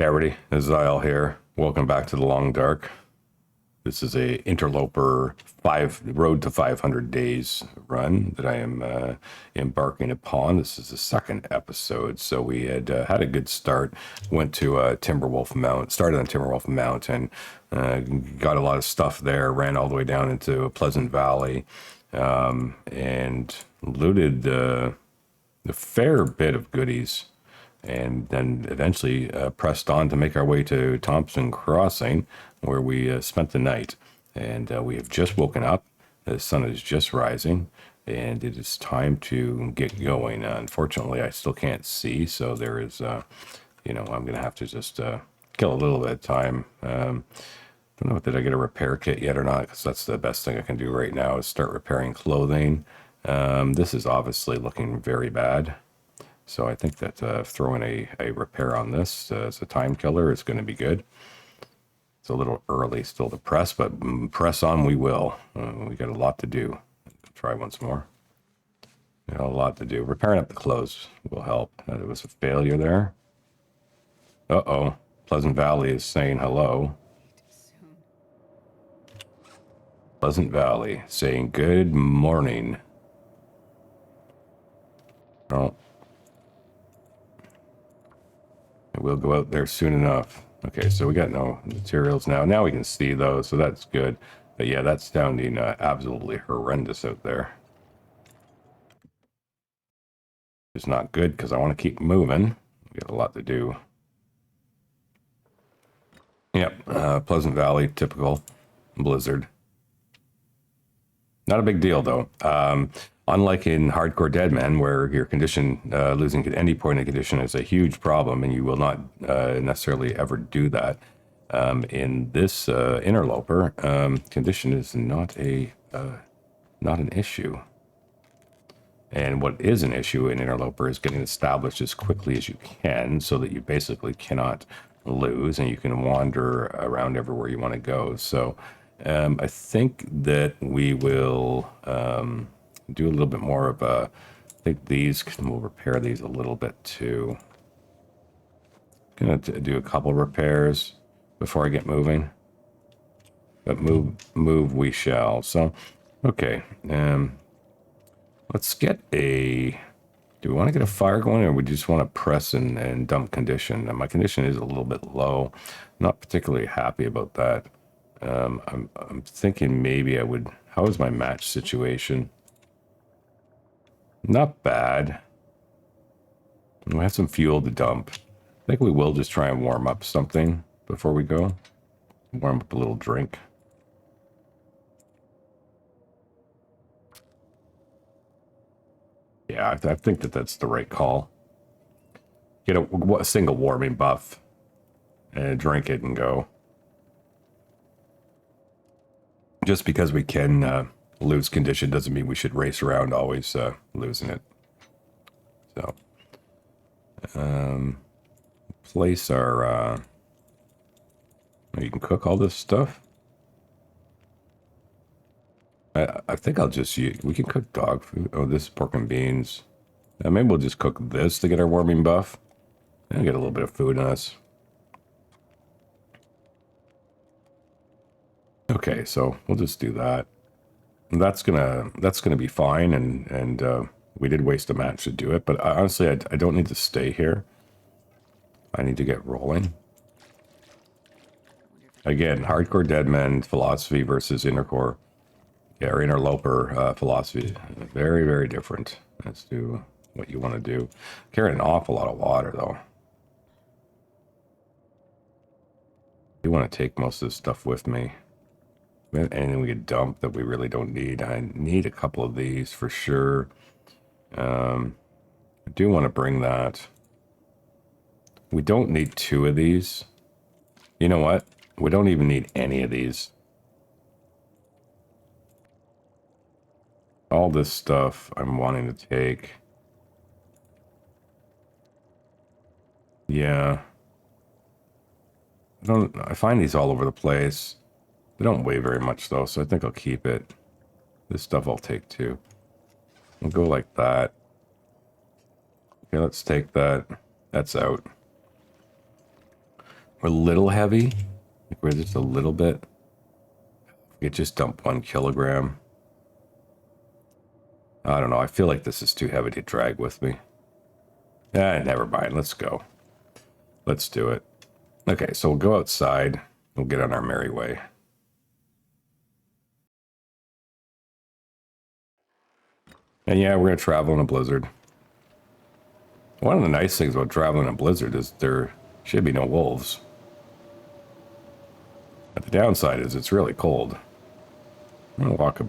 Hey everybody, Zyle here. Welcome back to the Long Dark. This is a Interloper road to 500 days run that I am embarking upon. This is the second episode, so we had a good start. Went to Timberwolf Mount, started on Timberwolf Mountain, got a lot of stuff there. Ran all the way down into Pleasant Valley, and looted a fair bit of goodies, and then eventually pressed on to make our way to Thompson Crossing, where we spent the night. And we have just woken up. The sun is just rising, and it is time to get going. Unfortunately, I still can't see, so there is, I'm going to have to just kill a little bit of time. Don't know, did I get a repair kit yet or not? Because that's the best thing I can do right now is start repairing clothing. This is obviously looking very bad. So I think that throwing a repair on this as a time killer is going to be good. It's a little early still to press, but press on we will. We got a lot to do. Try once more. Got a lot to do. Repairing up the clothes will help. It was a failure there. Uh-oh. Pleasant Valley is saying hello. Pleasant Valley saying good morning. Oh. We'll go out there soon enough. Okay, so we got no materials now. Now we can see those, so that's good. But yeah, that's sounding absolutely horrendous out there. It's not good because I want to keep moving. We got a lot to do. Yep, Pleasant Valley, typical blizzard. Not a big deal though. Unlike in Hardcore Deadman, where your condition, losing at any point in condition is a huge problem, and you will not necessarily ever do that. In this Interloper, condition is not an issue. And what is an issue in Interloper is getting established as quickly as you can, so that you basically cannot lose, and you can wander around everywhere you want to go. So I think that we will do a little bit more of a, I think these, we'll repair these a little bit too. Gonna do a couple repairs before I get moving, but move we shall. So, okay, let's get do we want to get a fire going, or we just want to press and dump condition? And my condition is a little bit low. Not particularly happy about that. I'm thinking maybe I would, how is my match situation? Not bad. We have some fuel to dump. I think we will just try and warm up something before we go. Warm up a little drink. Yeah, I think that that's the right call. Get a single warming buff and drink it and go. Just because we can lose condition doesn't mean we should race around always losing it. So, place our, you can cook all this stuff. I think I'll just use, we can cook dog food. Oh, this is pork and beans. Maybe we'll just cook this to get our warming buff and get a little bit of food in us. Okay, so we'll just do that. That's gonna be fine, and we did waste a match to do it, but honestly, I don't need to stay here. I need to get rolling. Again, Hardcore Deadman philosophy versus Intercore, yeah, or Interloper philosophy. Very, very different as to what you want to do. Carrying an awful lot of water, though. You want to take most of this stuff with me. Anything we could dump that we really don't need. I need a couple of these for sure. I do want to bring that. We don't need 2 of these. You know what? We don't even need any of these. All this stuff I'm wanting to take. Yeah. I find these all over the place. They don't weigh very much though, so I think I'll keep it. This stuff I'll take too. We'll go like that. Okay, let's take that. That's out. We're a little heavy. I think we're just a little bit. We could just dump 1 kilogram. I don't know. I feel like this is too heavy to drag with me. Never mind. Let's go. Let's do it. Okay, so we'll go outside. We'll get on our merry way. And yeah, we're going to travel in a blizzard. One of the nice things about traveling in a blizzard is there should be no wolves. But the downside is it's really cold. I'm going to walk a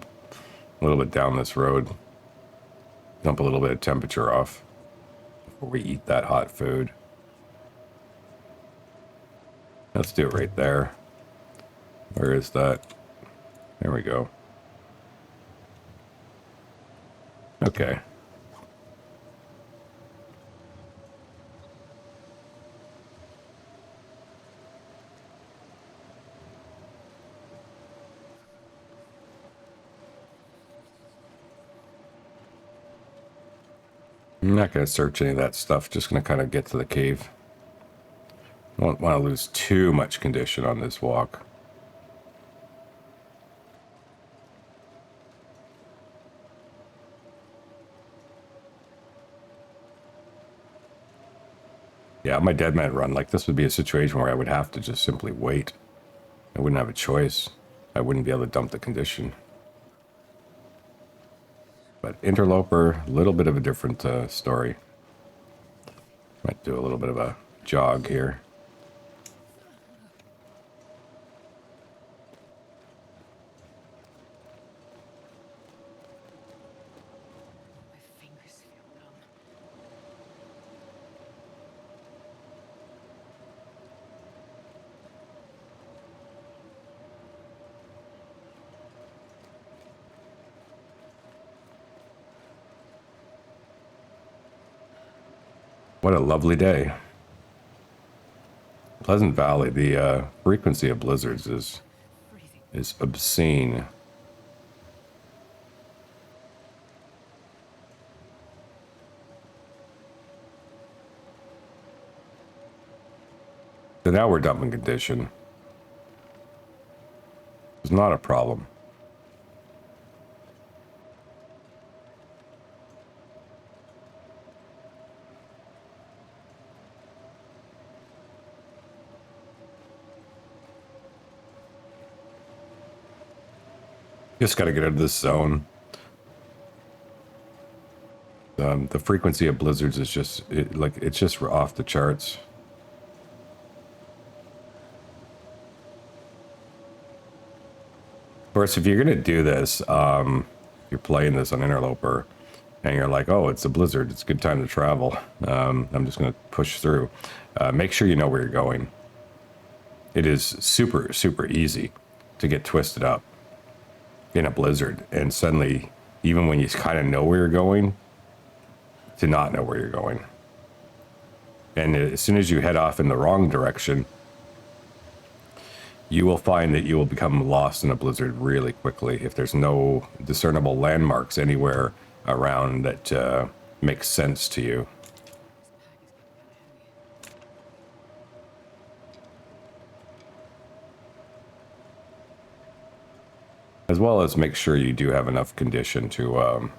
little bit down this road. Dump a little bit of temperature off before we eat that hot food. Let's do it right there. Where is that? There we go. Okay. I'm not going to search any of that stuff. Just going to kind of get to the cave. I don't want to lose too much condition on this walk. Yeah, my dead man run, like this would be a situation where I would have to just simply wait. I wouldn't have a choice. I wouldn't be able to dump the condition. But Interloper, a little bit of a different story. Might do a little bit of a jog here. What a lovely day. Pleasant Valley, the frequency of blizzards is obscene. So now we're dumping condition. It's not a problem. Just got to get out of this zone. The frequency of blizzards is just it's just off the charts. Of course, if you're gonna do this, you're playing this on Interloper, and you're like, "Oh, it's a blizzard. It's a good time to travel. I'm just gonna push through." Make sure you know where you're going. It is super, super easy to get twisted up in a blizzard, and suddenly, even when you kind of know where you're going, to not know where you're going. And as soon as you head off in the wrong direction, you will find that you will become lost in a blizzard really quickly if there's no discernible landmarks anywhere around that makes sense to you. As well as make sure you do have enough condition to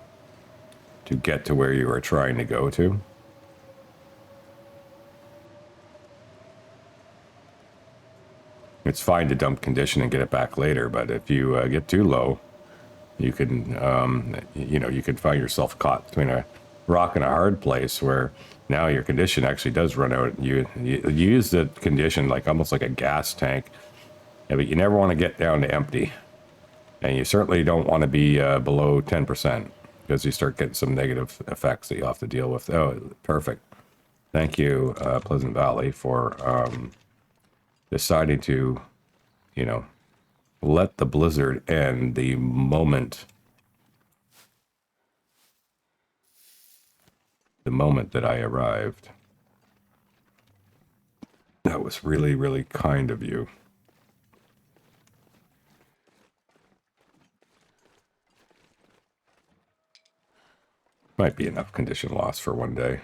get to where you are trying to go to. It's fine to dump condition and get it back later, but if you get too low, you can, you can find yourself caught between a rock and a hard place where now your condition actually does run out. You use the condition like almost like a gas tank, but you never want to get down to empty. And you certainly don't want to be below 10% because you start getting some negative effects that you have to deal with. Oh, perfect. Thank you, Pleasant Valley, for deciding to, let the blizzard end the moment that I arrived. That was really, really kind of you. Might be enough condition loss for one day.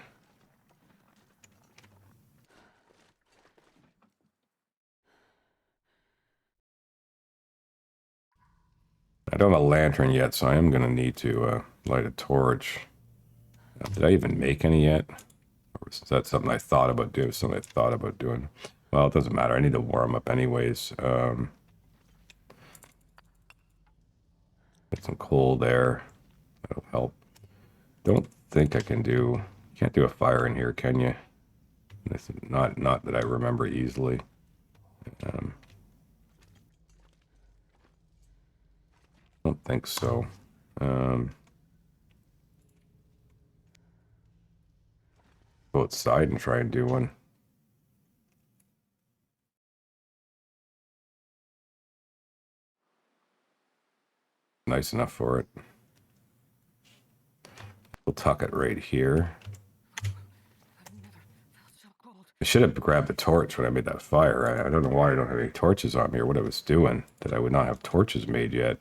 I don't have a lantern yet, so I am going to need to light a torch. Did I even make any yet? Or is that something I thought about doing? Something I thought about doing. Well, it doesn't matter. I need to warm up anyways. Get some coal there. That'll help. Don't think I can do... Can't do a fire in here, can you? This is not that I remember easily. Don't think so. Go outside and try and do one. Nice enough for it. We'll tuck it right here. I should have grabbed the torch when I made that fire. I don't know why I don't have any torches on me or what I was doing, that I would not have torches made yet.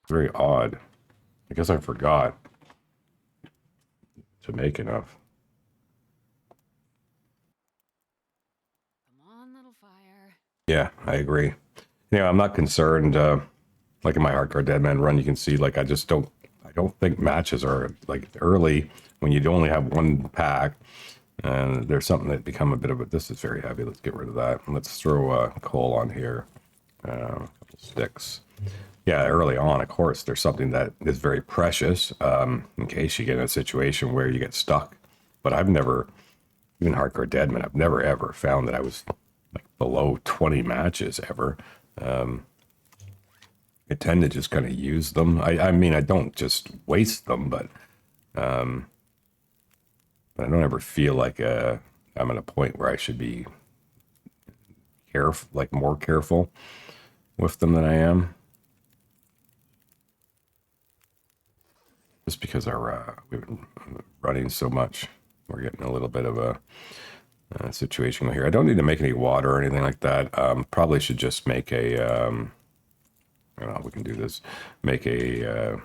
Very odd. I guess I forgot to make enough. Come on, little fire. Yeah, I agree. Yeah, I'm not concerned. Like in my Hardcore Deadman run, you can see like I don't think matches are like early when you only have one pack. And there's something that become a bit of a... This is very heavy. Let's get rid of that. And let's throw coal on here. A couple sticks. Yeah, early on, of course, there's something that is very precious in case you get in a situation where you get stuck. But I've never, even Hardcore Deadman, I've never ever found that I was like below 20 matches ever. I tend to just kind of use them. I mean, I don't just waste them, but I don't ever feel like I'm at a point where I should be careful, like more careful with them than I am. Just because we've been running so much, we're getting a little bit of a situation here. I don't need to make any water or anything like that. Probably should just make a, we can do this, make a,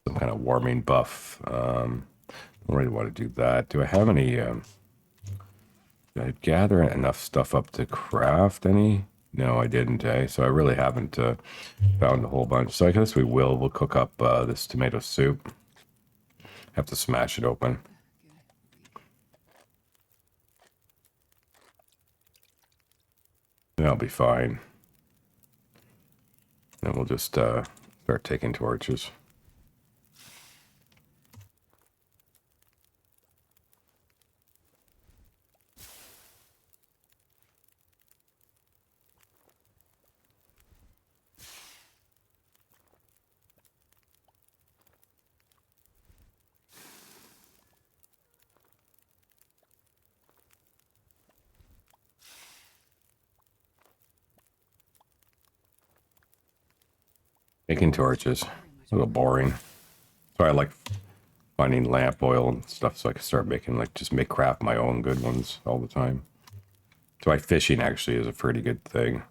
some kind of warming buff. I don't really want to do that. Do I have any, did I gather enough stuff up to craft any? No, I didn't, so I really haven't found a whole bunch. So I guess we'll cook up this tomato soup. Have to smash it open. That'll be fine. Then we'll just start taking torches. Making torches. A little boring. So I like finding lamp oil and stuff so I can start making, like, just craft my own good ones all the time. So my fishing actually is a pretty good thing.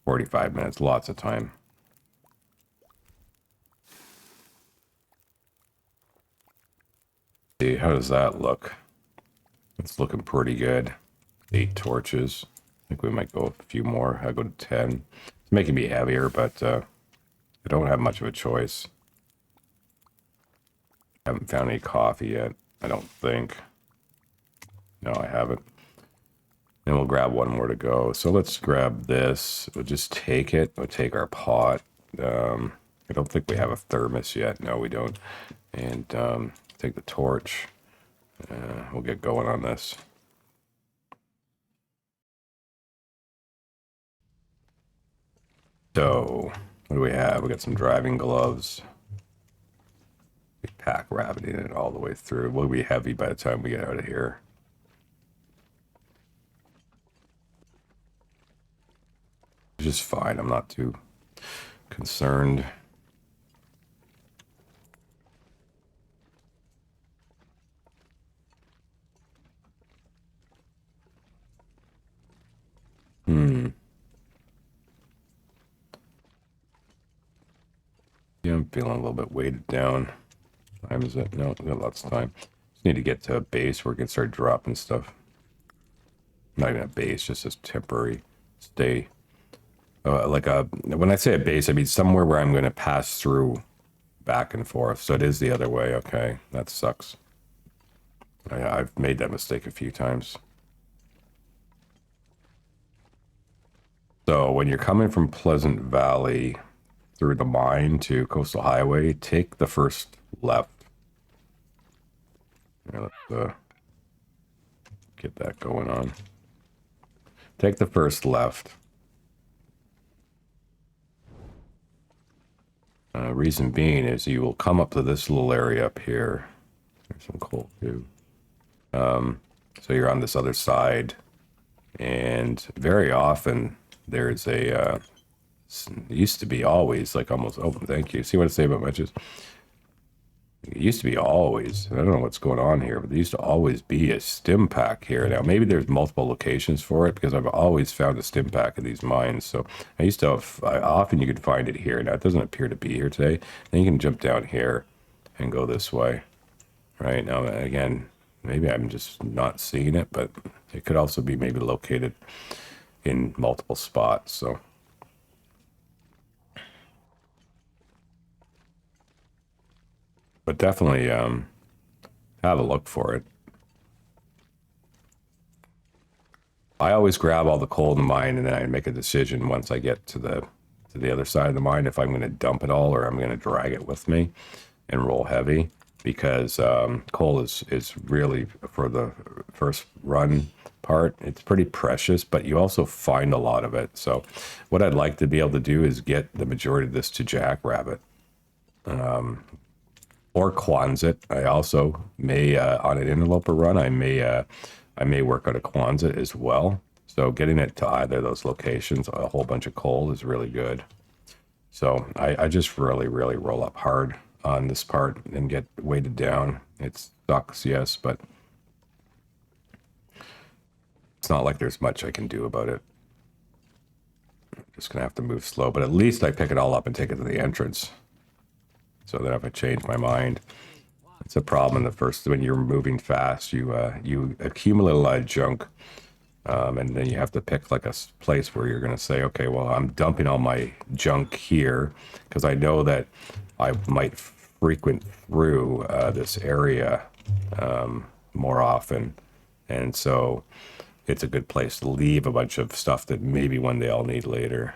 45 minutes, lots of time. See, how does that look? It's looking pretty good. 8 torches. I think we might go a few more. I'll go to 10. It's making me heavier, but I don't have much of a choice. Haven't found any coffee yet, I don't think. No, I haven't. And we'll grab one more to go. So let's grab this. We'll just take it. We'll take our pot. I don't think we have a thermos yet. No, we don't. And take the torch. We'll get going on this. So, what do we have? We got some driving gloves. We pack rabbiting it all the way through. We'll be heavy by the time we get out of here. Which is fine. I'm not too concerned. Yeah, I'm feeling a little bit weighted down. What time is it? No, we got lots of time. Just need to get to a base where we can start dropping stuff. not even a base, just a temporary stay. When I say a base, I mean somewhere where I'm going to pass through back and forth. So it is the other way. Okay, that sucks. I've made that mistake a few times. So when you're coming from Pleasant Valley through the mine to Coastal Highway, take the first left. Yeah, let's get that going on. Take the first left. Reason being is you will come up to this little area up here. There's some coal too. So you're on this other side, and very often there's a it used to be always like almost open. Thank you. See what I say about matches? It used to be always, I don't know what's going on here, but there used to always be a stim pack here. Now, maybe there's multiple locations for it because I've always found a stim pack in these mines. So I used to have, often you could find it here. Now, it doesn't appear to be here today. Then you can jump down here and go this way. Right now, again, maybe I'm just not seeing it, but it could also be maybe located in multiple spots. So. But definitely have a look for it. I always grab all the coal in the mine, and then I make a decision once I get to the other side of the mine if I'm going to dump it all or I'm going to drag it with me and roll heavy, because coal is really, for the first run part, it's pretty precious, but you also find a lot of it. So what I'd like to be able to do is get the majority of this to Jackrabbit. Or Quanza. I also may on an Interloper run, I may work out a Quanza as well. So getting it to either of those locations, a whole bunch of coal is really good. So I just really roll up hard on this part and get weighted down. It sucks, yes, but it's not like there's much I can do about it. I'm just gonna have to move slow, but at least I pick it all up and take it to the entrance. So that if I change my mind, it's a problem in the first, when you're moving fast, you accumulate a lot of junk, and then you have to pick like a place where you're going to say, okay, well, I'm dumping all my junk here because I know that I might frequent through this area more often, and so it's a good place to leave a bunch of stuff that maybe one day I'll need later.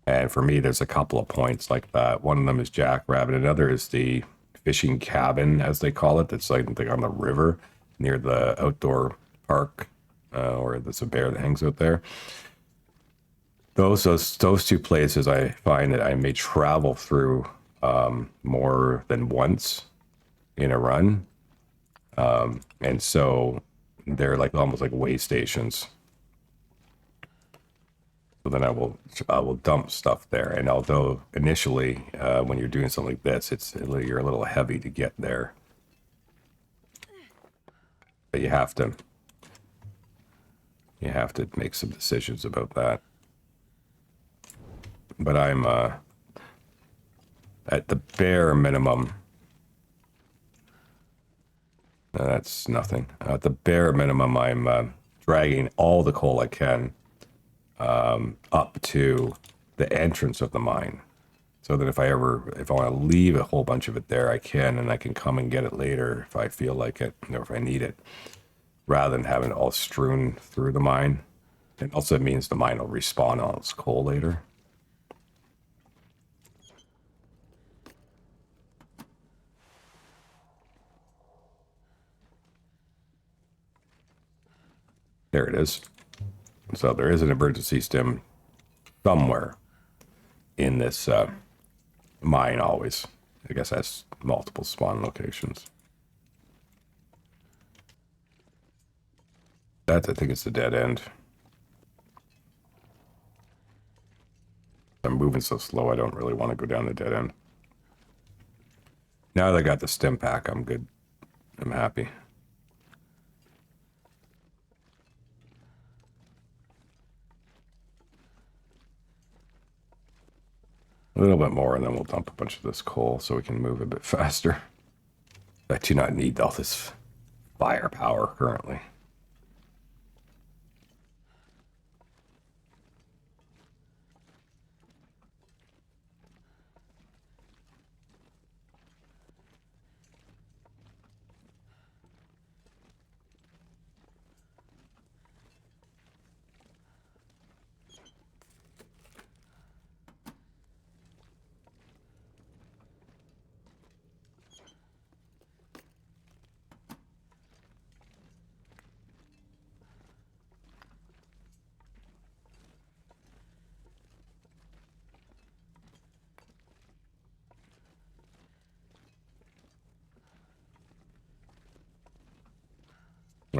And for me, there's a couple of points like that. One of them is Jackrabbit. Another is the fishing cabin, as they call it. That's like on the river near the outdoor park, or there's a bear that hangs out there. Those two places, I find that I may travel through more than once in a run, and so they're like almost like way stations. So then I will dump stuff there. And although initially, when you're doing something like this, you're a little heavy to get there, but you have to make some decisions about that. But I'm at the bare minimum. That's nothing. At the bare minimum, I'm dragging all the coal I can up to the entrance of the mine, so that if I want to leave a whole bunch of it there, I can, and I can come and get it later if I feel like it, or if I need it, rather than having it all strewn through the mine. And also it means the mine will respawn all its coal later. There it is. So there is an emergency stim somewhere in this mine always. I guess has multiple spawn locations. I think it's the dead end. I'm moving so slow, I don't really want to go down the dead end. Now that I got the stim pack, I'm good. I'm happy. A little bit more, and then we'll dump a bunch of this coal so we can move a bit faster. I do not need all this firepower currently.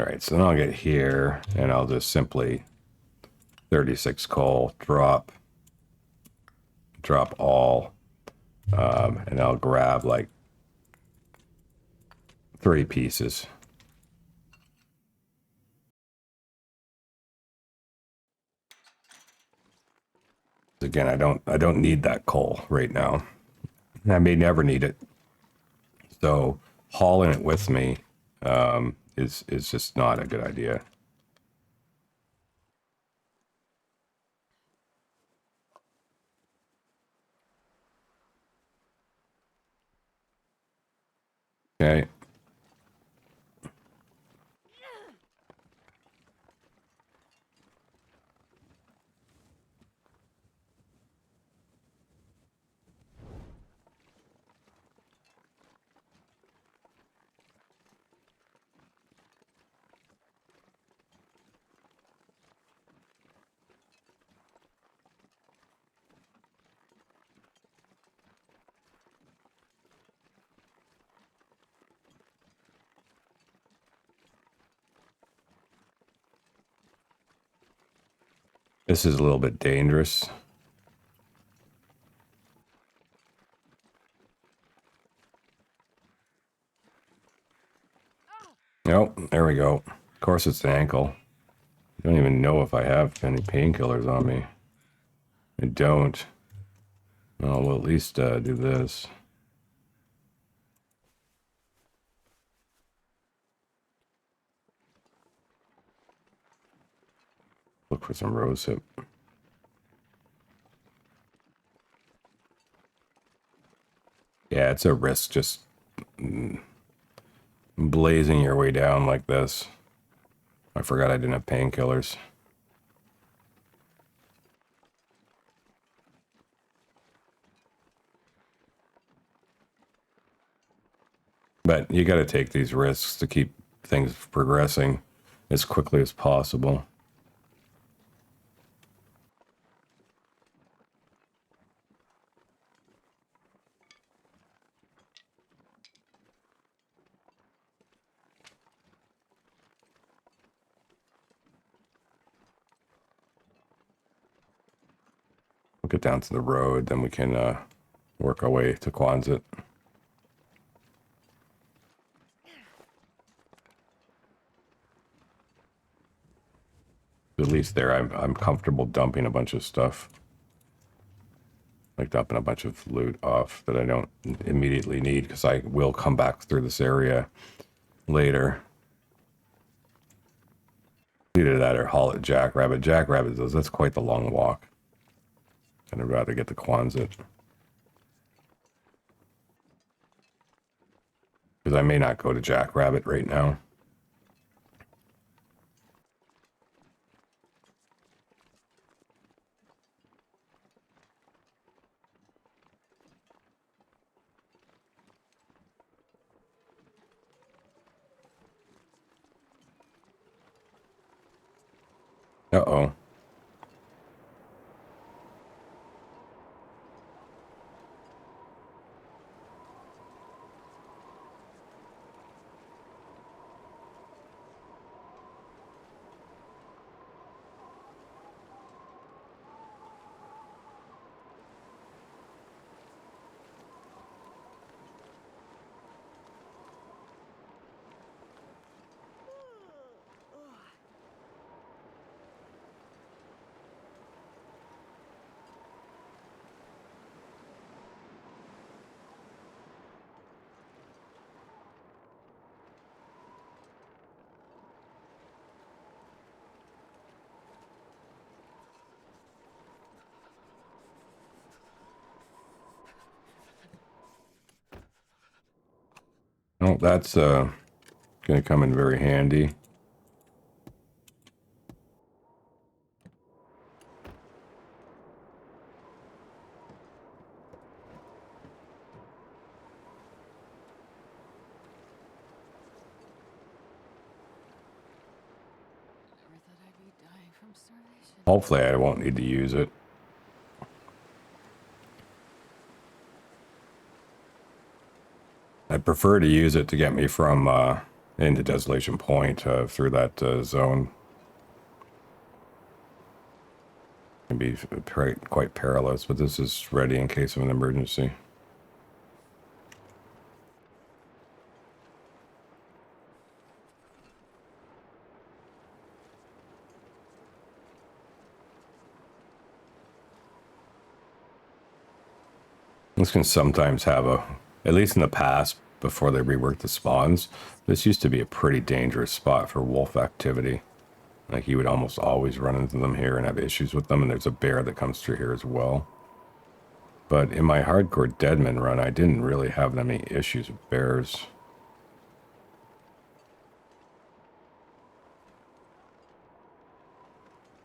All right, so then I'll get here and I'll just simply 36 coal, drop all, and I'll grab like 3 pieces. Again, I don't need that coal right now. I may never need it. So hauling it with me is just not a good idea. Okay. This is a little bit dangerous. Nope, there we go. Of course it's the ankle. I don't even know if I have any painkillers on me. I don't. Well, we'll at least do this. Look for some rosehip. Yeah, it's a risk just blazing your way down like this. I forgot I didn't have painkillers. But you got to take these risks to keep things progressing as quickly as possible. We'll get down to the road, then we can work our way to Quanza. At least there, I'm comfortable dumping a bunch of stuff. Like dumping a bunch of loot off that I don't immediately need, because I will come back through this area later. Either that or haul at Jackrabbit. Jackrabbit, that's quite the long walk. And I'd rather get the Quanza. Because I may not go to Jackrabbit right now. Uh-oh. Oh, that's going to come in very handy. Hopefully I won't need to use it. I prefer to use it to get me from into Desolation Point through that zone. Can be quite perilous, but this is ready in case of an emergency. This can sometimes have at least in the past, before they reworked the spawns, this used to be a pretty dangerous spot for wolf activity. Like you would almost always run into them here and have issues with them, and there's a bear that comes through here as well. But in my hardcore Deadman run, I didn't really have any issues with bears.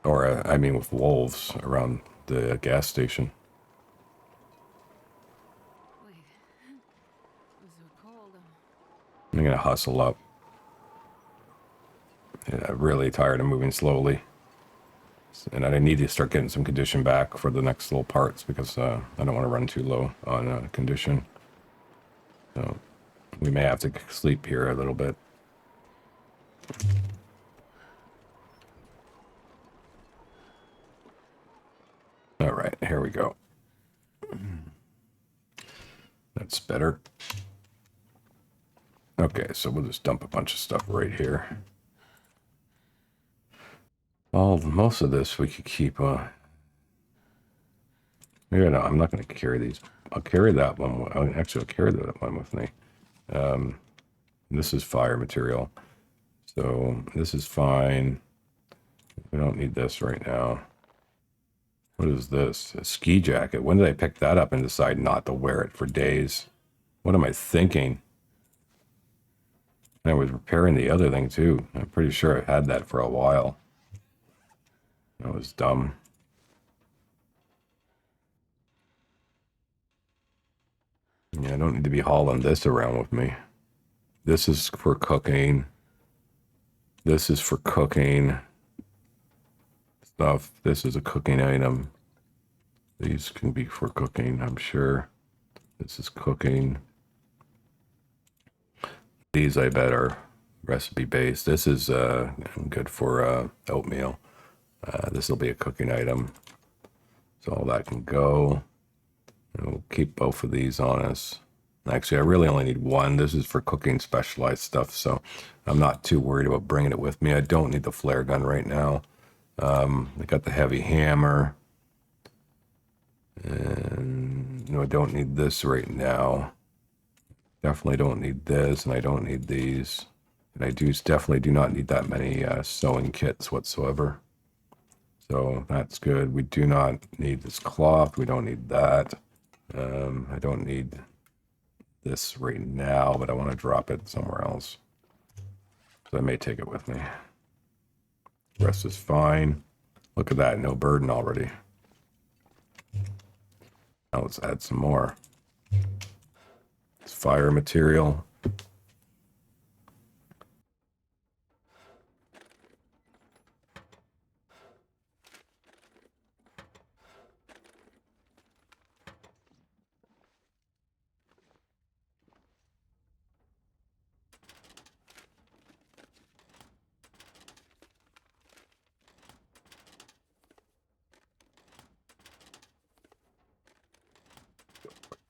Or, I mean, with wolves around the gas station. I'm gonna hustle up. Yeah, I'm really tired of moving slowly. And I need to start getting some condition back for the next little parts because I don't want to run too low on condition. So we may have to sleep here a little bit. All right, here we go. That's better. Okay, so we'll just dump a bunch of stuff right here. Well, most of this we could keep. Yeah, no, I'm not going to carry these. I'll carry that one. Actually, I'll carry that one with me. This is fire material. So this is fine. We don't need this right now. What is this? A ski jacket. When did I pick that up and decide not to wear it for days? What am I thinking? And I was repairing the other thing too. I'm pretty sure I had that for a while. That was dumb. Yeah, I don't need to be hauling this around with me. This is for cooking. This is for cooking stuff. This is a cooking item. These can be for cooking, I'm sure. This is cooking. These, I bet, are recipe based. This is good for oatmeal. This will be a cooking item. So all that can go. And we'll keep both of these on us. Actually, I really only need one. This is for cooking specialized stuff, so I'm not too worried about bringing it with me. I don't need the flare gun right now. I got the heavy hammer. And no, I don't need this right now. Definitely don't need this, and I don't need these. And I definitely do not need that many sewing kits whatsoever. So that's good. We do not need this cloth. We don't need that. I don't need this right now, but I want to drop it somewhere else. So I may take it with me. The rest is fine. Look at that, no burden already. Now let's add some more. It's fire material.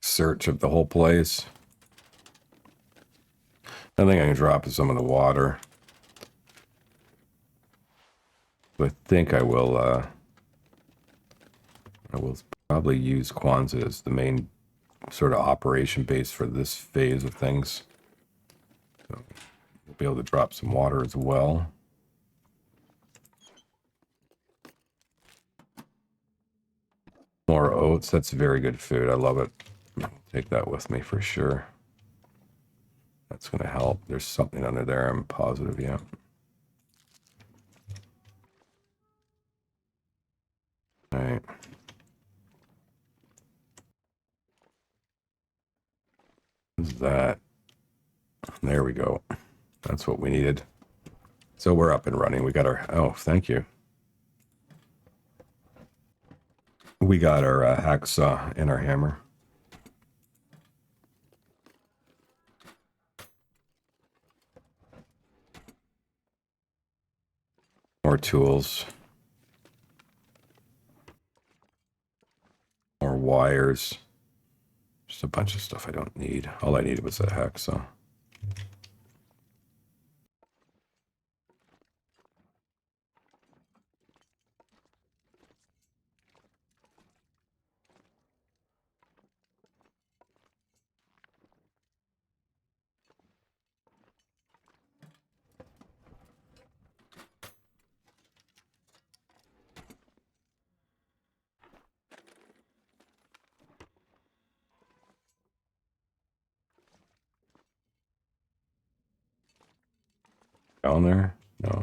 Search of the whole place. I think I can drop some of the water. I think I will probably use Quanza as the main sort of operation base for this phase of things. So we'll be able to drop some water as well. More oats. That's very good food. I love it. I'll take that with me for sure. That's going to help. There's something under there, I'm positive, yeah. All right. What's that? There we go. That's what we needed. So we're up and running. We got our... Oh, thank you. We got our hacksaw and our hammer. More tools. More wires. Just a bunch of stuff I don't need. All I needed was a hacksaw. Down there? No.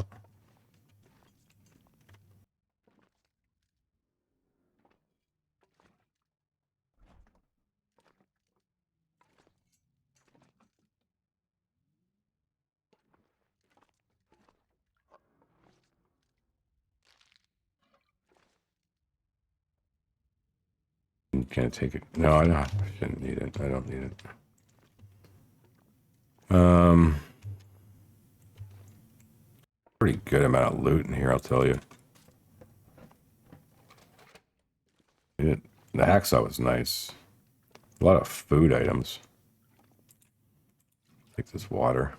Can't take it. No, I don't. I shouldn't need it. I don't need it. Pretty good amount of loot in here, I'll tell you. The hacksaw was nice. A lot of food items. Take this water.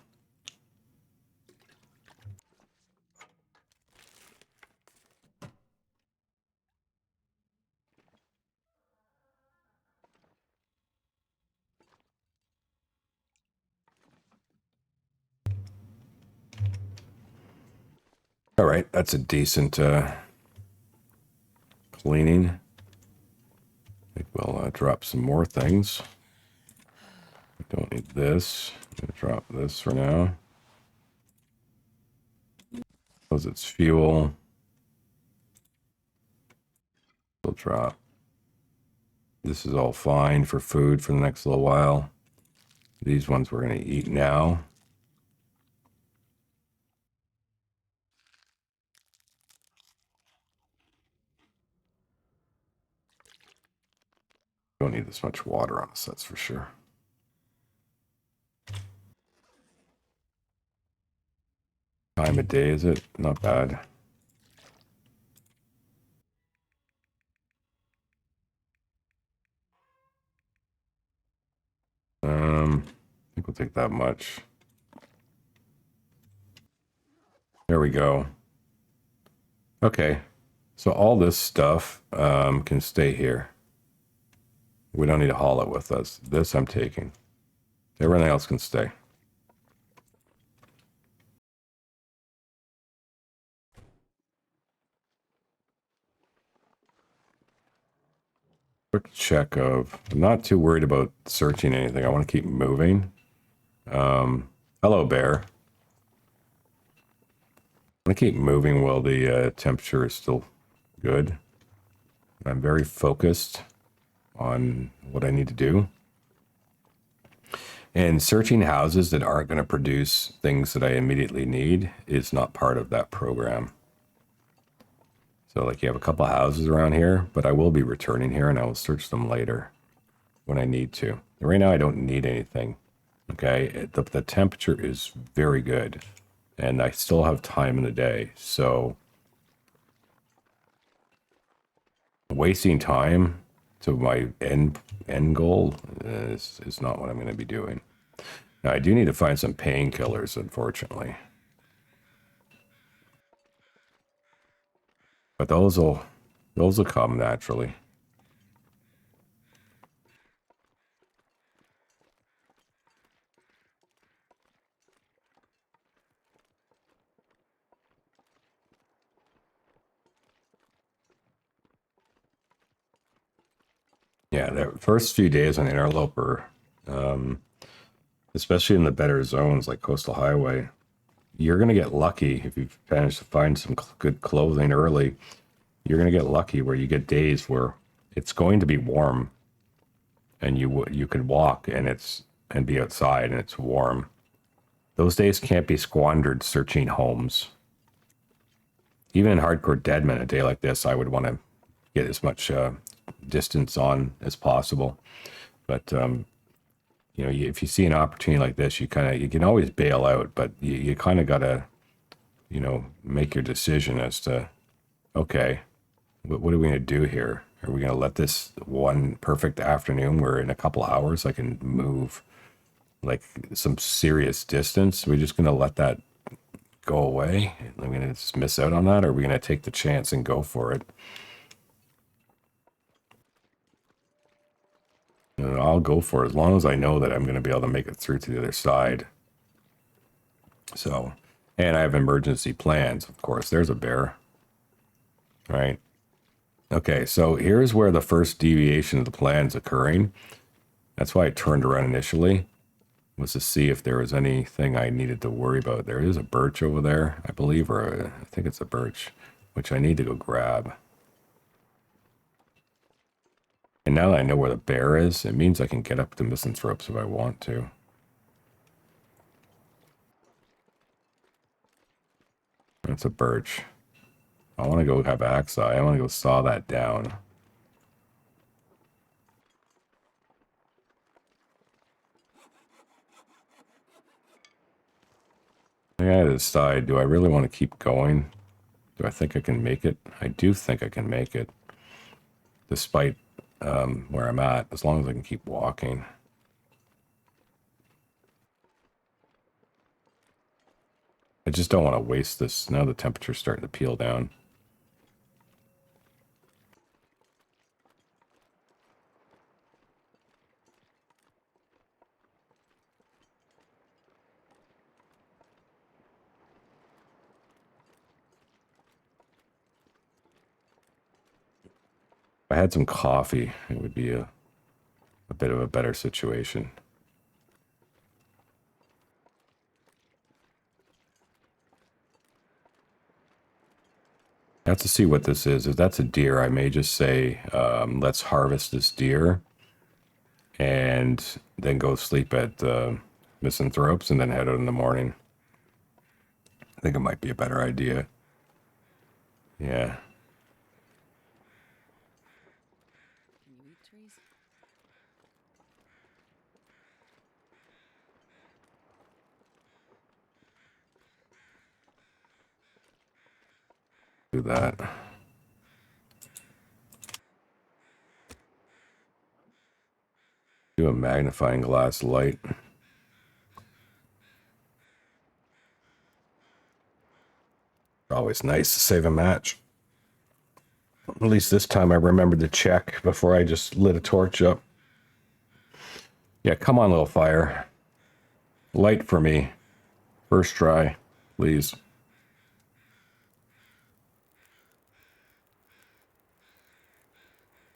All right, that's a decent cleaning. I think we'll drop some more things. We don't need this. I'm gonna drop this for now. Because it's fuel. We'll drop. This is all fine for food for the next little while. These ones we're going to eat now. Don't need this much water on us, that's for sure. Time of day, is it? Not bad. I think we'll take that much. There we go. Okay, so all this stuff can stay here. We don't need to haul it with us. This I'm taking. Everything else can stay. Quick check of, I'm not too worried about searching anything. I want to keep moving. Hello, bear. I want to keep moving while the temperature is still good. I'm very focused on what I need to do. And searching houses that aren't going to produce things that I immediately need is not part of that program. So like you have a couple of houses around here, but I will be returning here and I will search them later when I need to. Right now I don't need anything. Okay, the temperature is very good and I still have time in the day. So wasting time to my end goal is not what I'm going to be doing. Now I do need to find some painkillers, unfortunately. But those will come naturally. Yeah, the first few days on Interloper, especially in the better zones like Coastal Highway, you're going to get lucky if you've managed to find some good clothing early. You're going to get lucky where you get days where it's going to be warm and you can walk and be outside and it's warm. Those days can't be squandered searching homes. Even in Hardcore Deadman, a day like this, I would want to get as much distance on as possible. But you know, if you see an opportunity like this, you can always bail out, but you kind of gotta you know, make your decision as to, okay, what are we going to do here? Are we going to let this one perfect afternoon where in a couple hours I can move like some serious distance? Are we just going to let that go away? Are we going to just miss out on that? Or are we going to take the chance and go for it? And I'll go for it as long as I know that I'm going to be able to make it through to the other side. So, and I have emergency plans, of course. There's a bear, right? Okay, so here's where the first deviation of the plan is occurring. That's why I turned around initially, was to see if there was anything I needed to worry about. There is a birch over there, I believe, or I think it's a birch, which I need to go grab. And now that I know where the bear is, it means I can get up to misanthropes if I want to. That's a birch. I want to go have axe eye. I want to go saw that down. I gotta decide, do I really want to keep going? Do I think I can make it? I do think I can make it, despite where I'm at, as long as I can keep walking. I just don't want to waste this. Now the temperature's starting to peel down. If I had some coffee, it would be a bit of a better situation. I have to see what this is. If that's a deer, I may just say, let's harvest this deer and then go sleep at Misanthropes and then head out in the morning. I think it might be a better idea. Yeah. Can you eat trees? Do that. Do a magnifying glass light. Always nice to save a match. At least this time I remembered to check before I just lit a torch up. Yeah, come on, little fire. Light for me. First try, please.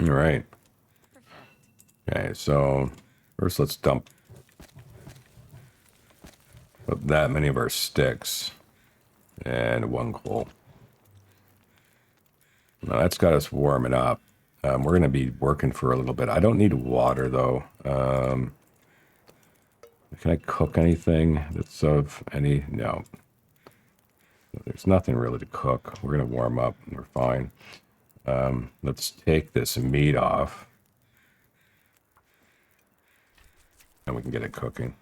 All right. Okay, so first let's dump that many of our sticks and one coal. Now that's got us warming up. We're going to be working for a little bit. I don't need water though. Can I cook anything that's of any? No. There's nothing really to cook. We're going to warm up. We're fine. Let's take this meat off. And we can get it cooking.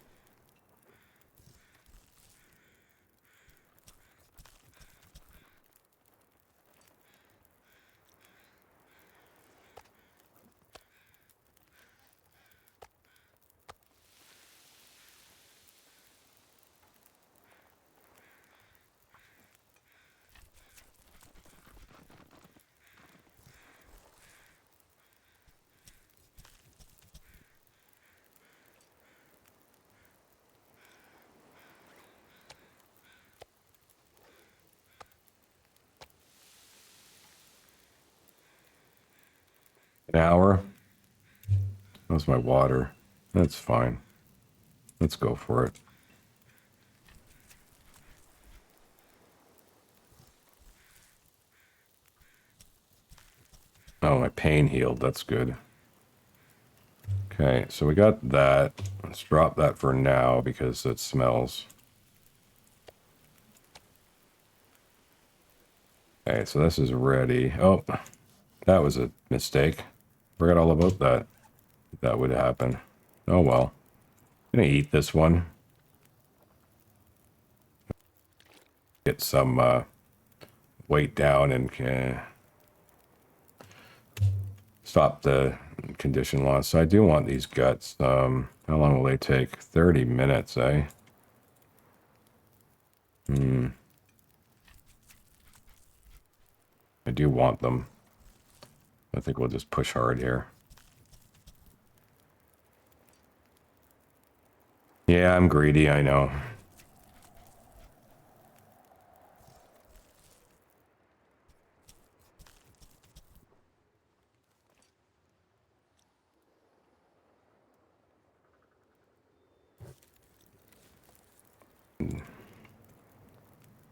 An hour. That's my water. That's fine. Let's go for it. Oh, my pain healed. That's good. Okay, so we got that. Let's drop that for now because it smells. Okay, so this is ready. Oh, that was a mistake. Forgot all about that. That would happen. Oh well. I'm gonna eat this one. get some weight down and stop the condition loss. So I do want these guts. How long will they take? 30 minutes, eh? I do want them. I think we'll just push hard here. Yeah, I'm greedy, I know.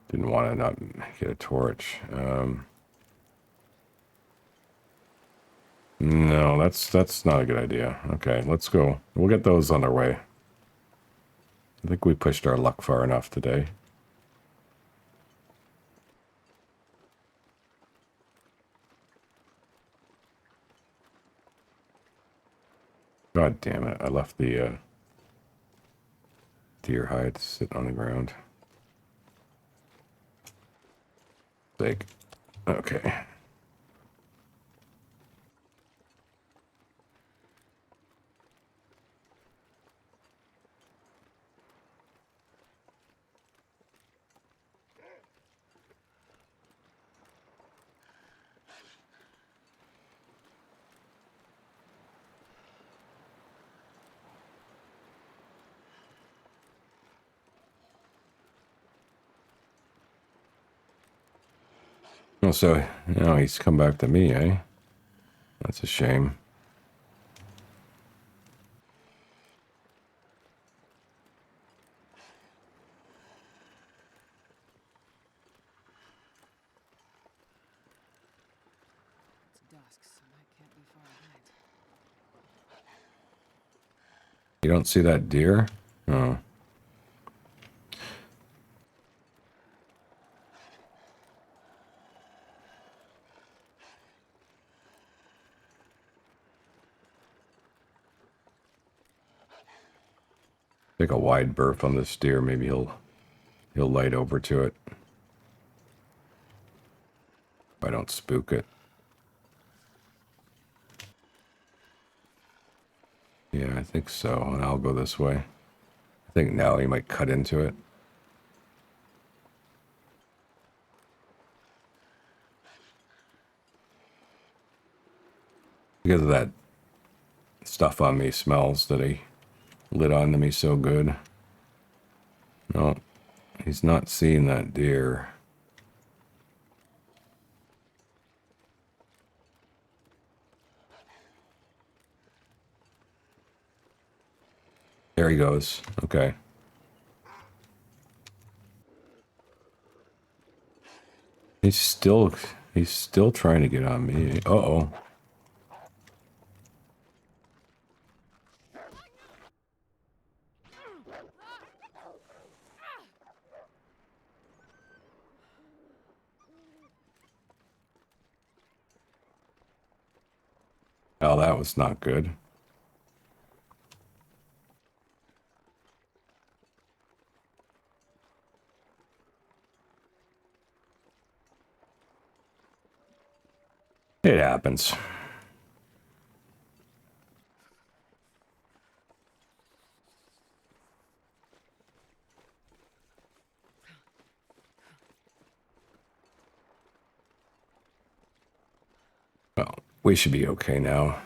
Didn't want to not get a torch. No, that's not a good idea. Okay, let's go. We'll get those on their way. I think we pushed our luck far enough today. God damn it, I left the deer hide sitting on the ground. Sake. Okay. Oh, so, he's come back to me, eh? That's a shame. It's dusk, so I can't be far ahead. You don't see that deer? Oh. Take a wide berth on this deer. Maybe he'll light over to it. If I don't spook it. Yeah, I think so. And I'll go this way. I think now he might cut into it. Because of that stuff on me smells that he lit onto me so good. No, he's not seeing that deer. There he goes. Okay. He's still trying to get on me. Uh-oh. Oh, that was not good. It happens. Well, we should be okay now. I'm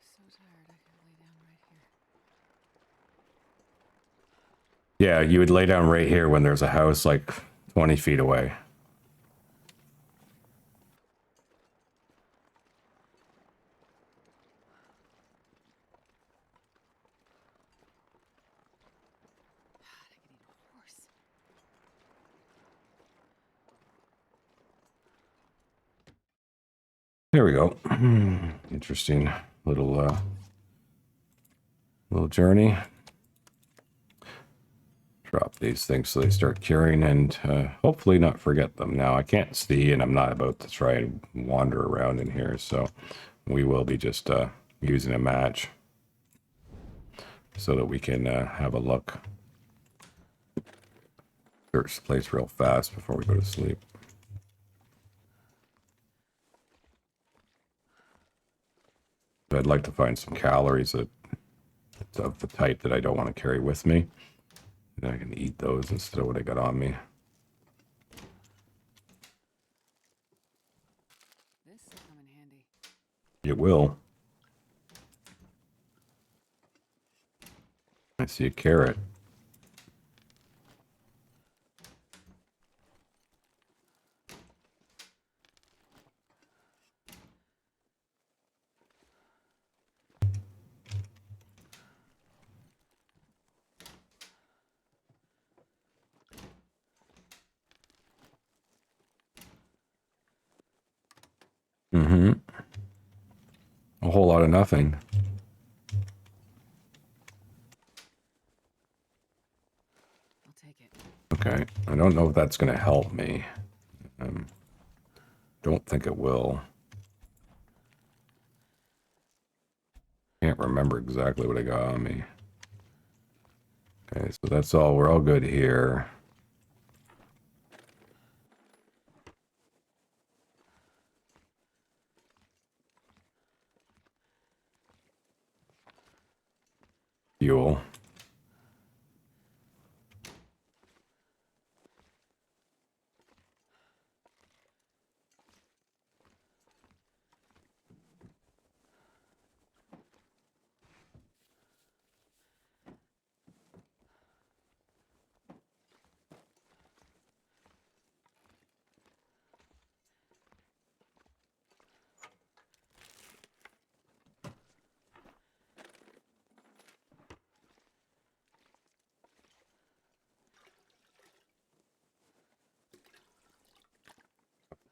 so tired, I could lay down right here. Yeah, you would lay down right here when there's a house like 20 feet away. God, I could eat a horse. There we go. Interesting little journey. Drop these things so they start curing and hopefully not forget them. Now I can't see and I'm not about to try and wander around in here, so we will be just using a match. so that we can have a look. Search the place real fast before we go to sleep. But I'd like to find some calories that of the type that I don't want to carry with me. And I can eat those instead of what I got on me. This will come in handy. It will. I see a carrot. Mm-hmm. A whole lot of nothing. I'll take it. Okay. I don't know if that's going to help me. Don't think it will. Can't remember exactly what I got on me. Okay, so that's all. We're all good here. Fuel.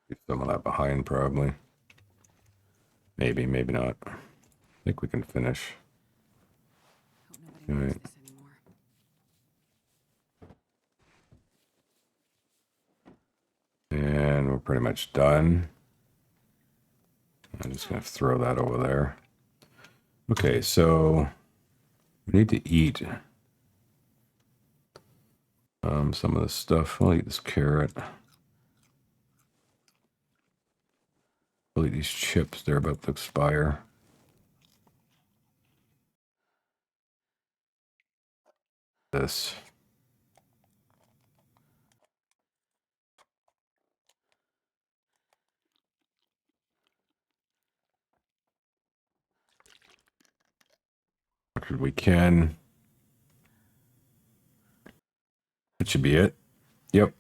Leave some of that behind, probably. Maybe, maybe not. I think we can finish. Hope nobody needs Right. this anymore. And we're pretty much done. I'm just going to throw that over there. Okay, so we need to eat some of this stuff. I'll eat this carrot. I'll eat these chips. They're about to expire. This. We can. That should be it. Yep.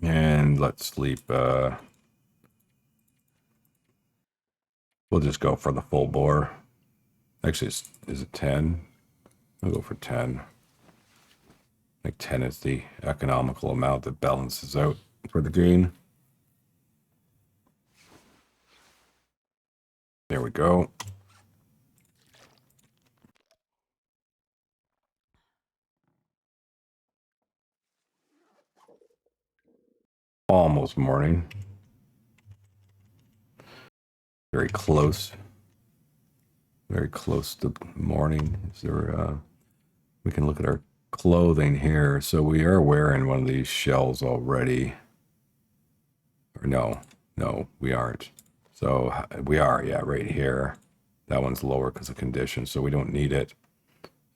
And let's sleep. We'll just go for the full bore. Actually, is it 10? I'll go for 10. I think 10 is the economical amount that balances out for the gain. There we go. Almost morning. Very close. Very close to morning. Is there, we can look at our clothing here. So we are wearing one of these shells already. Or no, we aren't. So we are, yeah, right here. That one's lower because of condition, so we don't need it.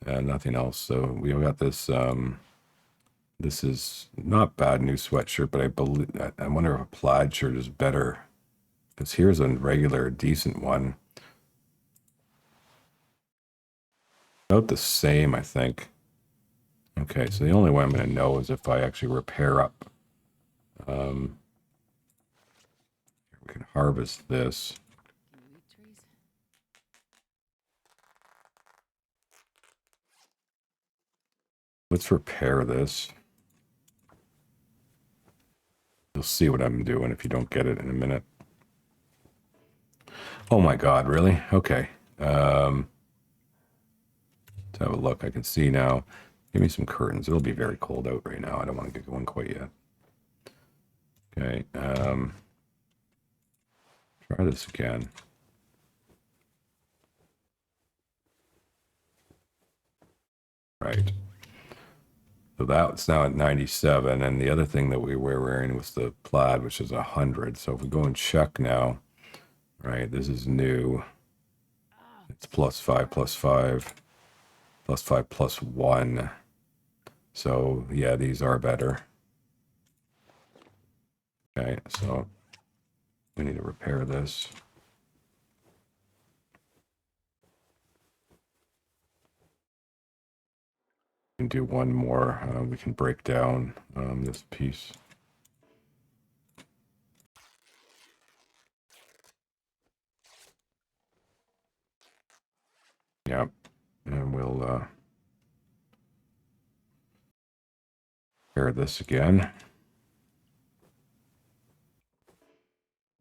Nothing else. So we got this. This is not bad new sweatshirt, but I wonder if a plaid shirt is better. Because here's a regular, decent one. About the same, I think. Okay, so the only way I'm going to know is if I actually repair up. We can harvest this. Can you eat trees? Let's repair this. You'll see what I'm doing if you don't get it in a minute. Oh my God, really? Okay. Let's have a look. I can see now. Give me some curtains. It'll be very cold out right now. I don't want to get going quite yet. Okay. Try this again. Right. So that's now at 97, and the other thing that we were wearing was the plaid, which is 100. So if we go and check now, right, this is new. It's +5, +5, +5, +1. So yeah, these are better. Okay, so we need to repair this. We can do one more. We can break down this piece. Yep, and we'll repair this again.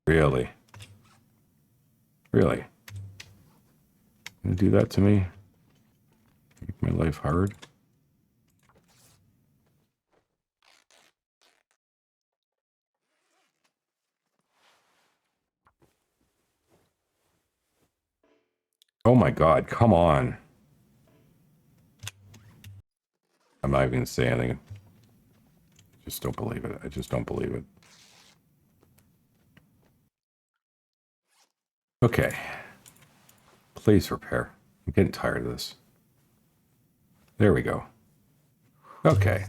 Really? Really? Gonna do that to me? Make my life hard? Oh my god, come on. I'm not even gonna say anything. I just don't believe it. I just don't believe it. Okay. Please repair. I'm getting tired of this. There we go. Okay.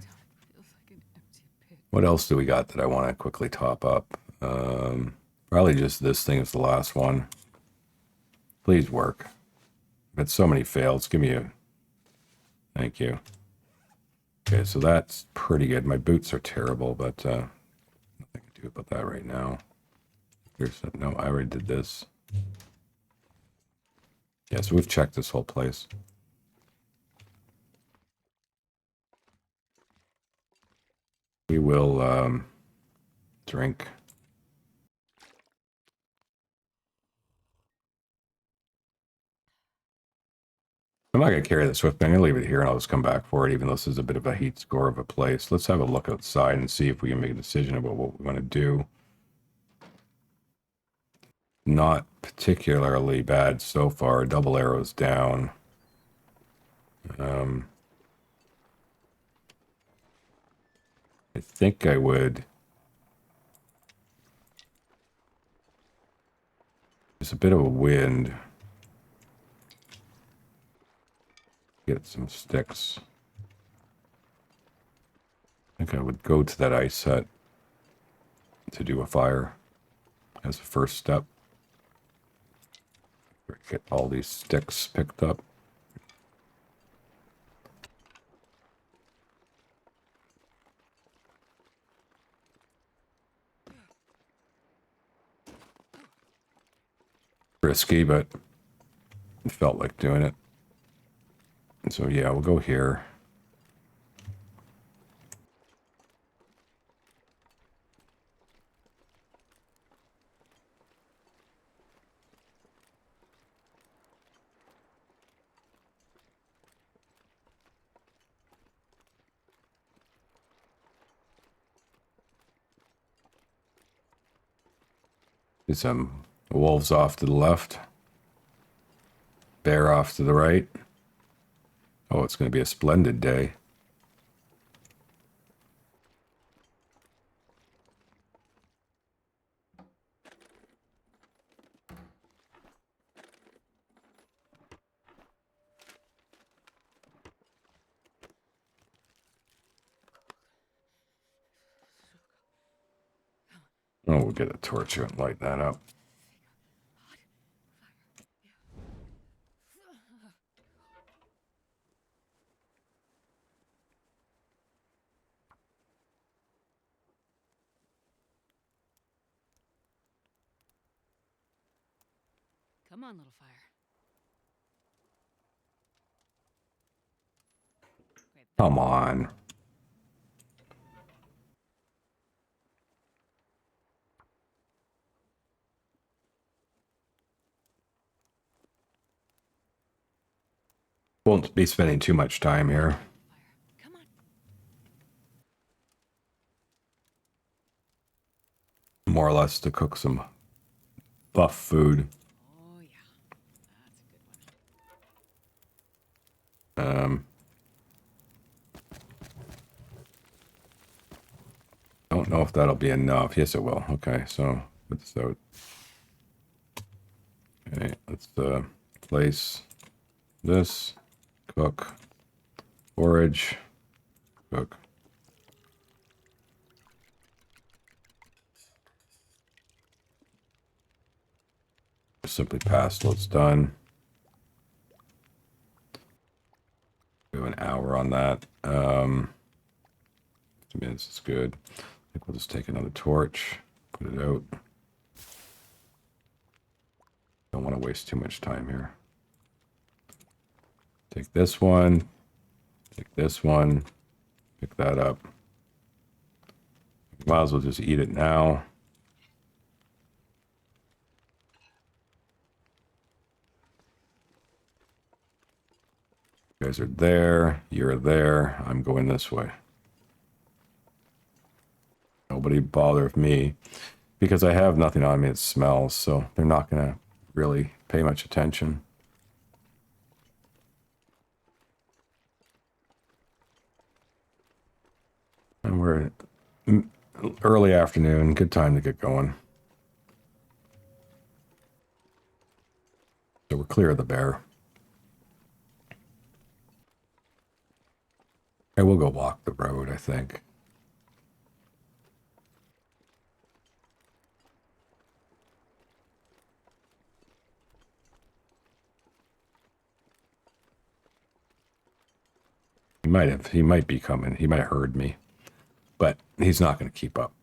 Feels like an empty pit. What else do we got that I want to quickly top up? Probably just this thing is the last one. Please work. I've had so many fails. Give me a... Thank you. Okay, so that's pretty good. My boots are terrible, but nothing I can do about that right now. No, I already did this. Yeah, so we've checked this whole place. We will drink. I'm not going to carry this with me. I'm going to leave it here and I'll just come back for it, even though this is a bit of a heat score of a place. Let's have a look outside and see if we can make a decision about what we want to do. Not particularly bad so far. Double arrows down. I think I would... There's a bit of a wind. Get some sticks. I think I would go to that ice hut to do a fire as a first step. Get all these sticks picked up. Risky, but it felt like doing it. So yeah, we'll go here. Do some wolves off to the left. Bear off to the right. Oh, it's going to be a splendid day. Oh, we'll get a torch here and light that up. Come on, little fire. Wait, Come on. Won't be spending too much time here. fire. Come on. More or less to cook some buff food. Oh yeah, that's a good one. don't know if that'll be enough. Yes, it will. Okay, so put this out. Okay, let's place this, cook, forage, cook. Simply pass till it's done. We have an hour on that. 2 minutes is good. I think we'll just take another torch, put it out. Don't want to waste too much time here. Take this one, take this one, pick that up. Might as well just eat it now. You guys are there, you're there, I'm going this way. Nobody bother with me because I have nothing on me that smells, so they're not gonna really pay much attention. And we're early afternoon, good time to get going. So we're clear of the bear. I will go walk the road, I think. He might be coming. He might have heard me, but he's not going to keep up.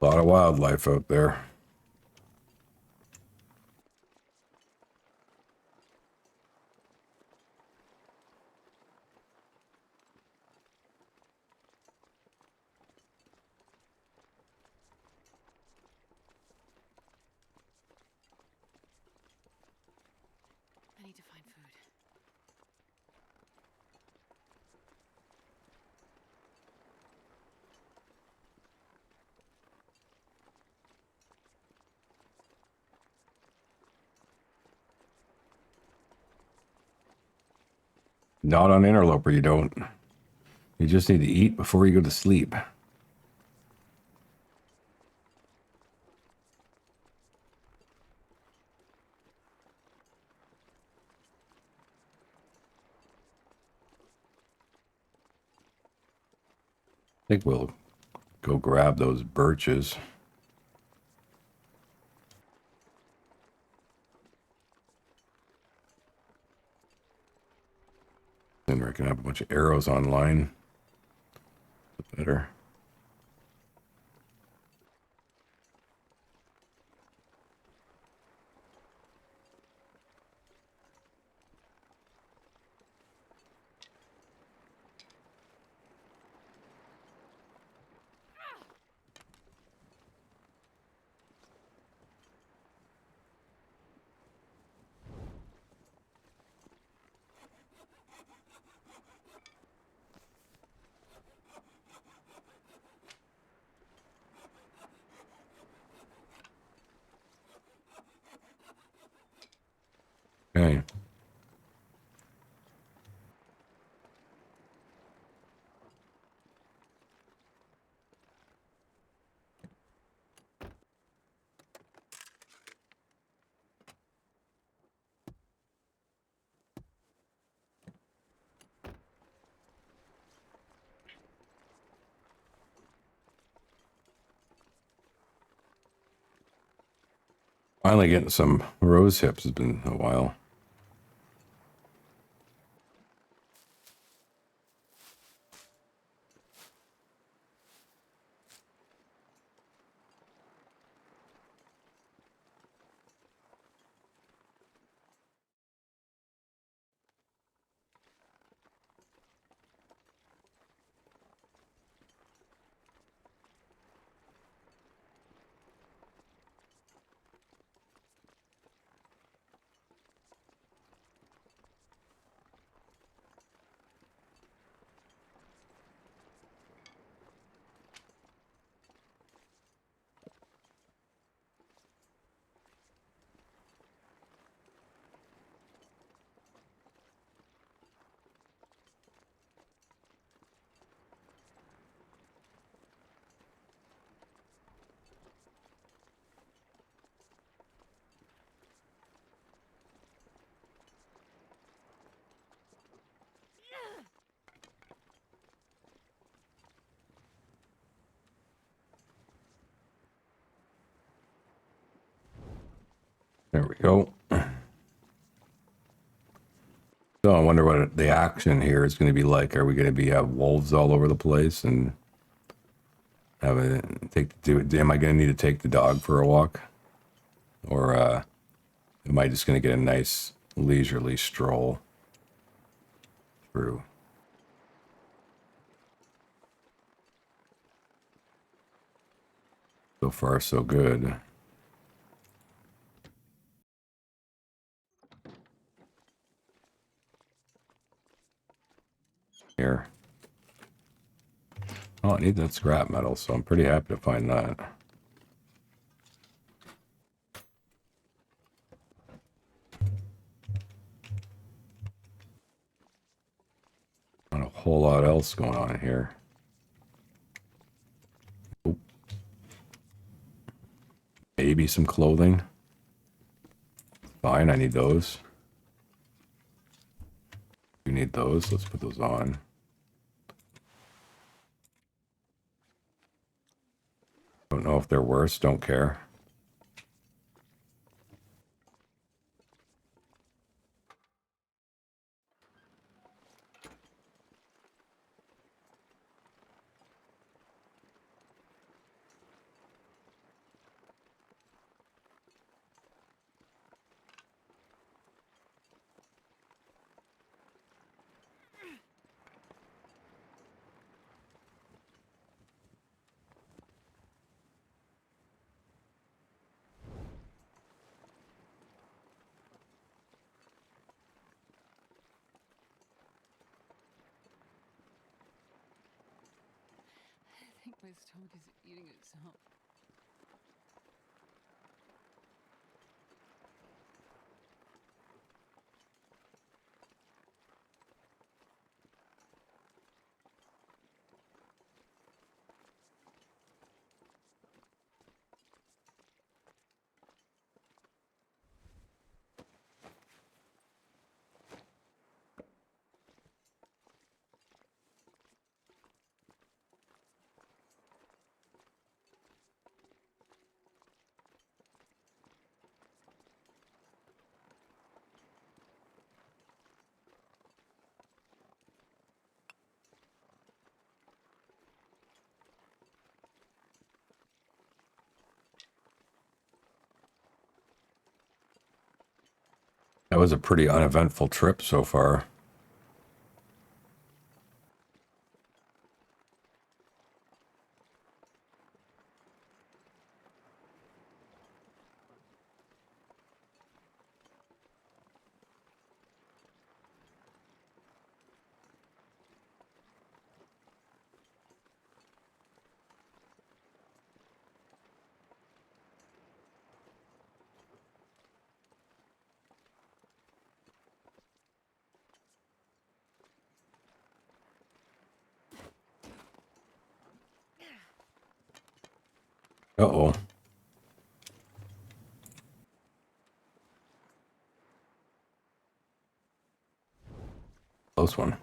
A lot of wildlife out there. I need to find food. Not on Interloper, you don't. You just need to eat before you go to sleep. I think we'll go grab those birches. And I can have a bunch of arrows online. Better. Okay. Finally getting some rose hips has been a while. There we go. So I wonder what the action here is going to be like. Are we going to have wolves all over the place and have a am I going to need to take the dog for a walk? Or am I just going to get a nice leisurely stroll through? So far, so good. Here. Oh, I need that scrap metal, so I'm pretty happy to find that. Not a whole lot else going on here. Oop. Maybe some clothing. Fine, I need those. You need those. Let's put those on. Don't know if they're worse. Don't care. I think my stomach is eating itself. That was a pretty uneventful trip so far. Uh-oh. Close one.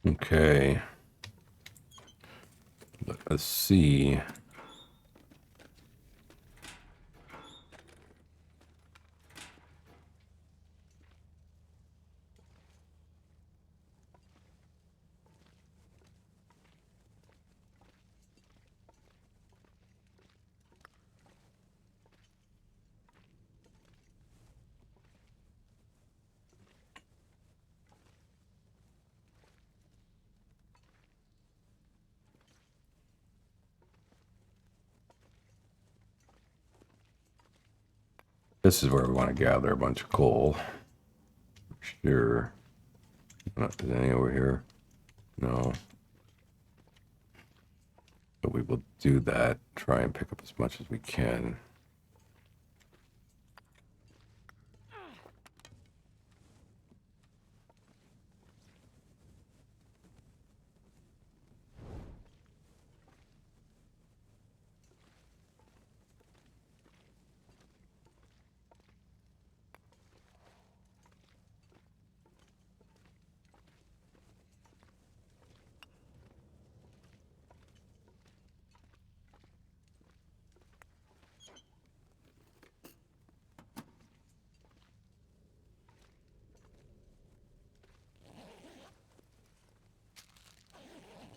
Okay. Let's see. This is where we want to gather a bunch of coal. Sure. Not any over here. No. But we will do that. Try and pick up as much as we can.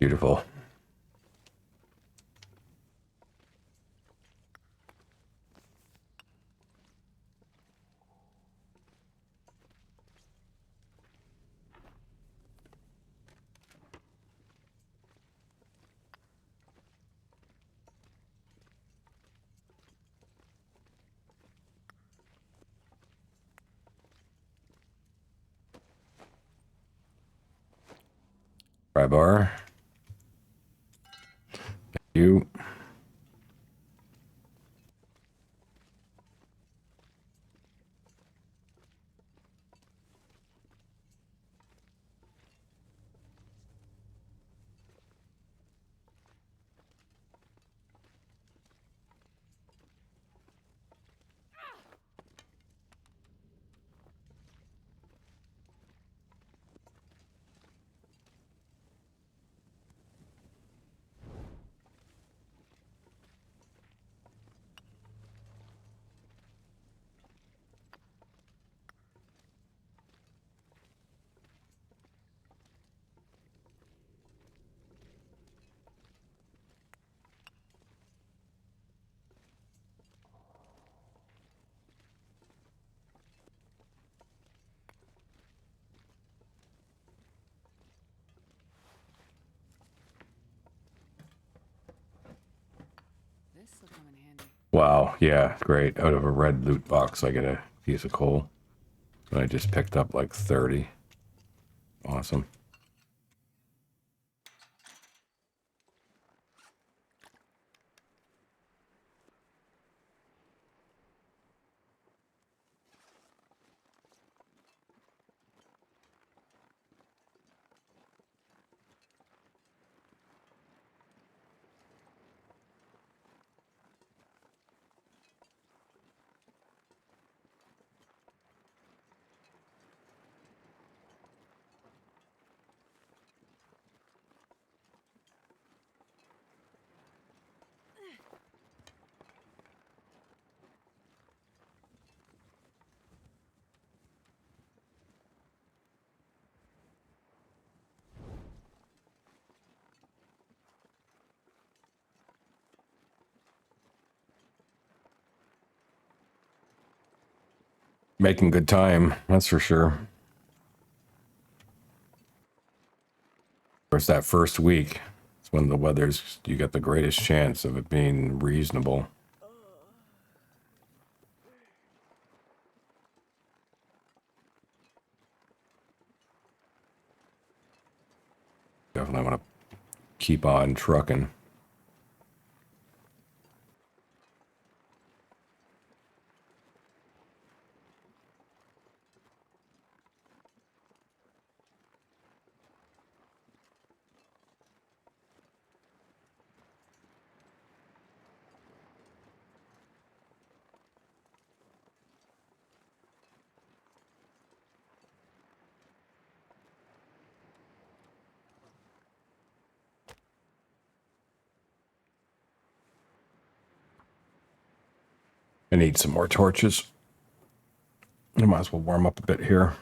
Beautiful. Pry bar. You. This will come in handy. Wow. Yeah. Great. Out of a red loot box, I get a piece of coal. And I just picked up like 30. Awesome. Making good time, that's for sure. Of course, that first week is when the weather's, you get the greatest chance of it being reasonable. Definitely want to keep on trucking. I need some more torches. I might as well warm up a bit here.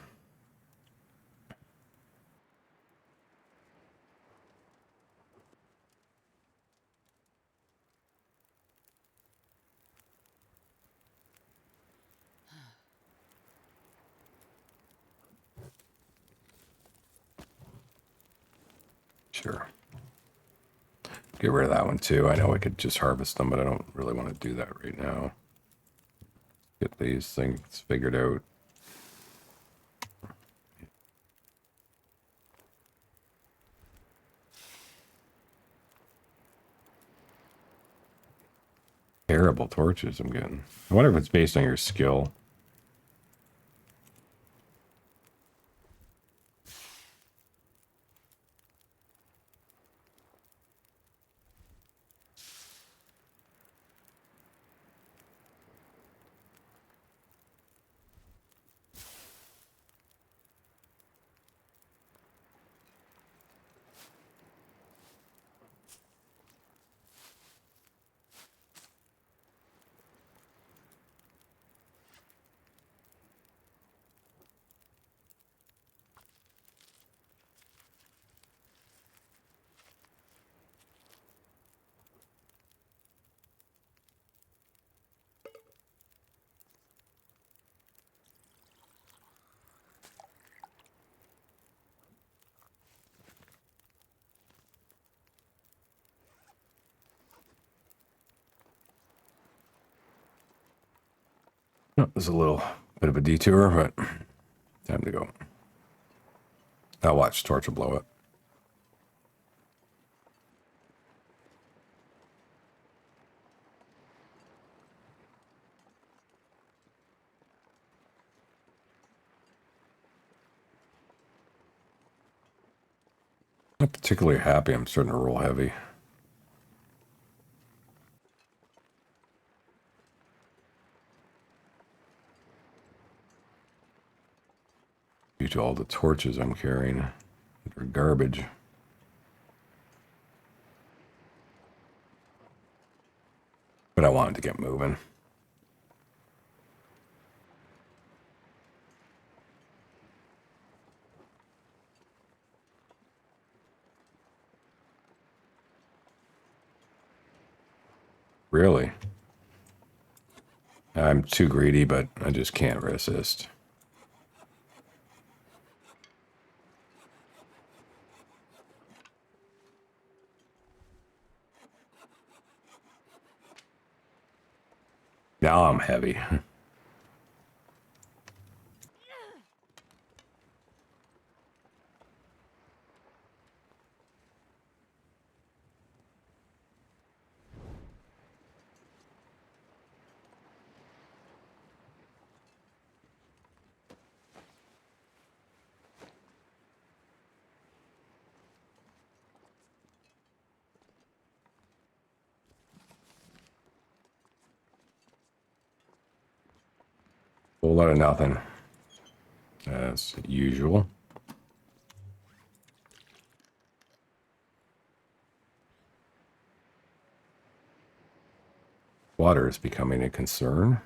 Sure. Get rid of that one too. I know I could just harvest them, but I don't really want to do that right now. Get these things figured out. Terrible torches I'm getting. I wonder if it's based on your skill. Oh, there's a little bit of a detour, but time to go. I'll watch Torch will blow it. Not particularly happy. I'm starting to roll heavy. Due to all the torches I'm carrying. They're garbage. But I wanted to get moving. Really? I'm too greedy, but I just can't resist. Now I'm heavy. Whole lot of nothing. As usual. Water is becoming a concern.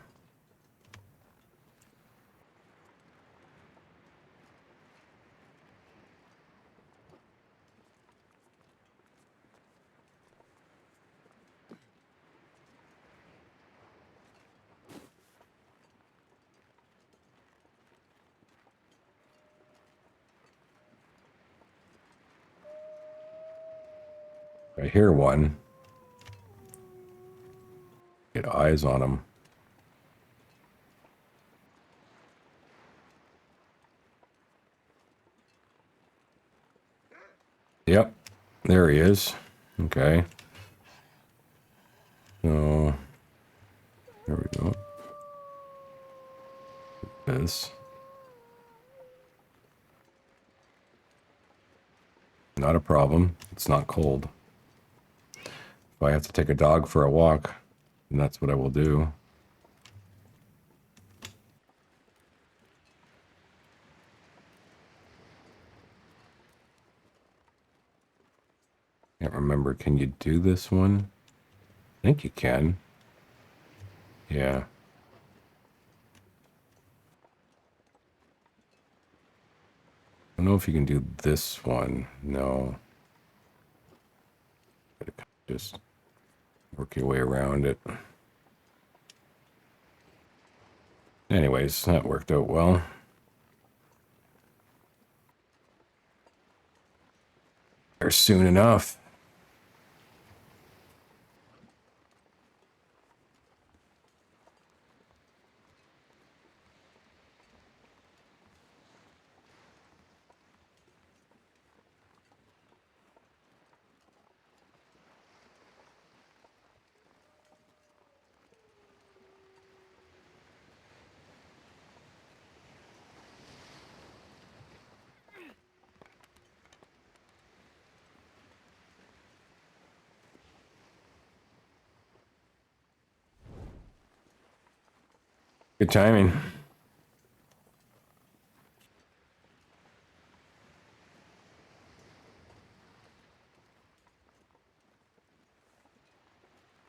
I hear one. Get eyes on him. Yep, there he is. Okay. So, there we go. This. Not a problem. It's not cold. If I have to take a dog for a walk, then that's what I will do. Can't remember. Can you do this one? I think you can. Yeah. I don't know if you can do this one. No. Just work your way around it. Anyways, that worked out well. There soon enough. Good timing.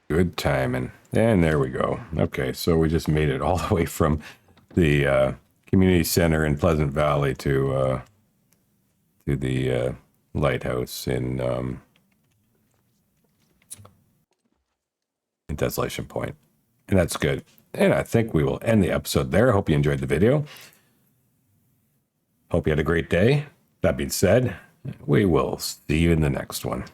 Good timing. And there we go. Okay, so we just made it all the way from the community center in Pleasant Valley to the lighthouse in Desolation Point. And that's good. And I think we will end the episode there. I hope you enjoyed the video. Hope you had a great day. That being said, we will see you in the next one.